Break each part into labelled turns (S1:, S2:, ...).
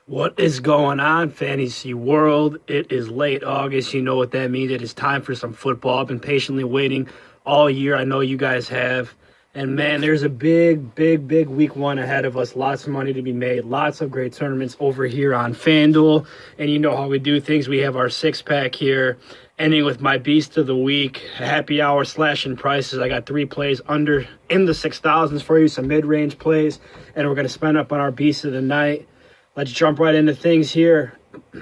S1: What is going on, fantasy world? It is late August. You know what that means. It is time for some football. I've been patiently waiting all year. I know you guys have. And man, there's a big week one ahead of us. Lots of money to be made. Lots of great tournaments over here on FanDuel. And you know how we do things. We have our six-pack here, ending with my beast of the week. Happy hour slashing prices. I got 3 plays under in the 6,000s for you, some mid-range plays. And we're going to spend up on our beast of the night. Let's jump right into things here.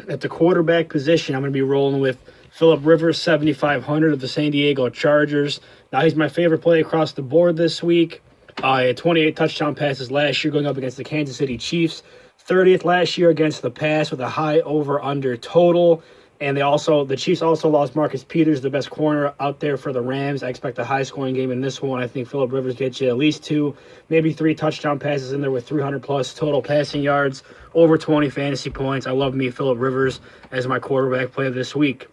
S1: At the quarterback position, I'm going to be rolling with Phillip Rivers, 7,500 of the San Diego Chargers. Now, he's my favorite play across the board this week. He had 28 touchdown passes last year going up against the Kansas City Chiefs. 30th last year against the pass with a high over-under total. And the Chiefs also lost Marcus Peters, the best corner out there for the Rams. I expect a high-scoring game in this one. I think Phillip Rivers gets you at least 2, maybe 3 touchdown passes in there with 300-plus total passing yards, over 20 fantasy points. I love me Phillip Rivers as my quarterback play this week.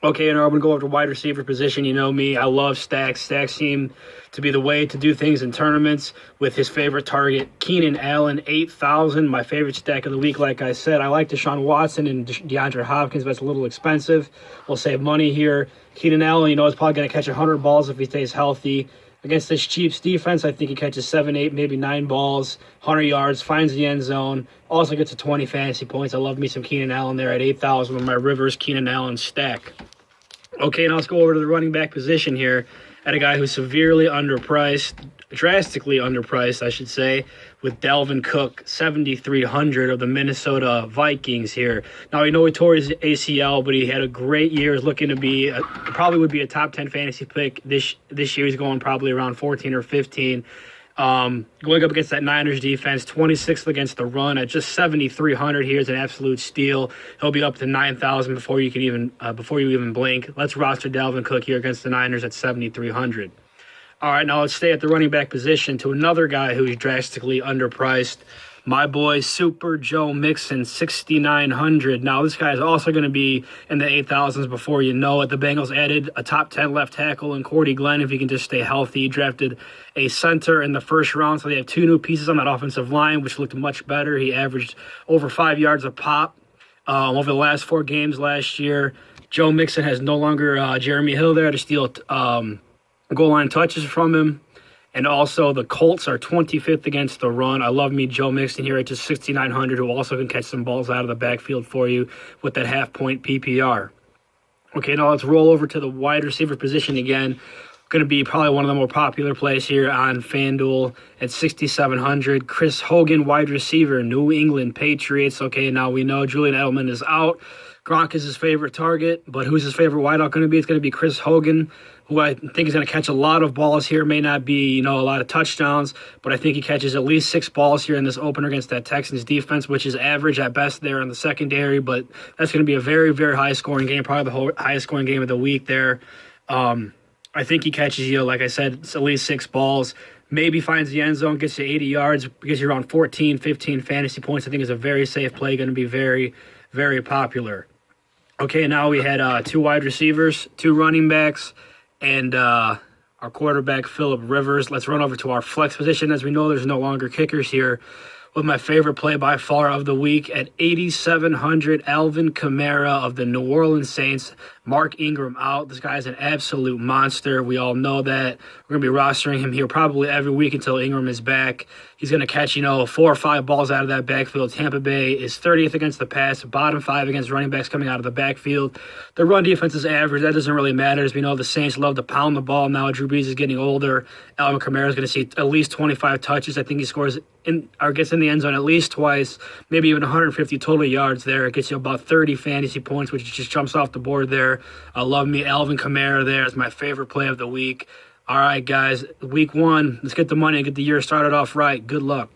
S1: Okay, and I'm going to go over to wide receiver position. You know me, I love stacks. Stacks seem to be the way to do things in tournaments with his favorite target, Keenan Allen, 8,000. My favorite stack of the week, like I said. I like Deshaun Watson and DeAndre Hopkins, but it's a little expensive. We'll save money here. Keenan Allen, is probably going to catch 100 balls if he stays healthy. Against this Chiefs defense, I think he catches 7, 8, maybe 9 balls, 100 yards, finds the end zone, also gets to 20 fantasy points. I love me some Keenan Allen there at 8,000 with my Rivers Keenan Allen stack. Okay, now let's go over to the running back position here at a guy who's severely underpriced, drastically underpriced, I should say, with Dalvin Cook, 7,300 of the Minnesota Vikings here. Now, we know he tore his ACL, but he had a great year. He's looking to be, probably would be a top 10 fantasy pick this year. He's going probably around 14 or 15. Going up against that Niners defense, 26th against the run at just 7,300 here is an absolute steal. He'll be up to 9,000 before you even blink. Let's roster Dalvin Cook here against the Niners at 7,300. All right, now let's stay at the running back position to another guy who's drastically underpriced. My boy, Super Joe Mixon, 6,900. Now, this guy is also going to be in the 8,000s before you know it. The Bengals added a top 10 left tackle in Cordy Glenn if he can just stay healthy. He drafted a center in the first round, so they have 2 new pieces on that offensive line, which looked much better. He averaged over 5 yards a pop over the last 4 games last year. Joe Mixon has no longer Jeremy Hill there to steal goal line touches from him. And also, the Colts are 25th against the run. I love me Joe Mixon here at just 6,900, who also can catch some balls out of the backfield for you with that half-point PPR. Okay, now let's roll over to the wide receiver position again. Going to be probably one of the more popular plays here on FanDuel at 6,700. Chris Hogan, wide receiver, New England Patriots. Okay, now we know Julian Edelman is out. Gronk is his favorite target, but who's his favorite wideout going to be? It's going to be Chris Hogan, who I think is going to catch a lot of balls here. May not be, a lot of touchdowns, but I think he catches at least 6 balls here in this opener against that Texans defense, which is average at best there in the secondary, but that's going to be a very, very high-scoring game, probably the highest-scoring game of the week there. I think he catches, like I said, it's at least 6 balls. Maybe finds the end zone, gets you 80 yards, gets you around 14, 15 fantasy points. I think is a very safe play, going to be very, very popular. Okay, now we had 2 wide receivers, 2 running backs, and our quarterback, Phillip Rivers. Let's run over to our flex position. As we know, there's no longer kickers here. With my favorite play by far of the week at 8,700, Alvin Kamara of the New Orleans Saints. Mark Ingram out. This guy is an absolute monster. We all know that. We're going to be rostering him here probably every week until Ingram is back. He's going to catch, 4 or 5 balls out of that backfield. Tampa Bay is 30th against the pass, bottom 5 against running backs coming out of the backfield. The run defense is average. That doesn't really matter. As we know, the Saints love to pound the ball. Now Drew Brees is getting older. Alvin Kamara is going to see at least 25 touches. I think he scores gets in the end zone at least twice, maybe even 150 total yards there. It gets you about 30 fantasy points, which just jumps off the board there. I love me Alvin Kamara there. It's my favorite play of the week. All right, guys, week 1, let's get the money and get the year started off right. Good luck.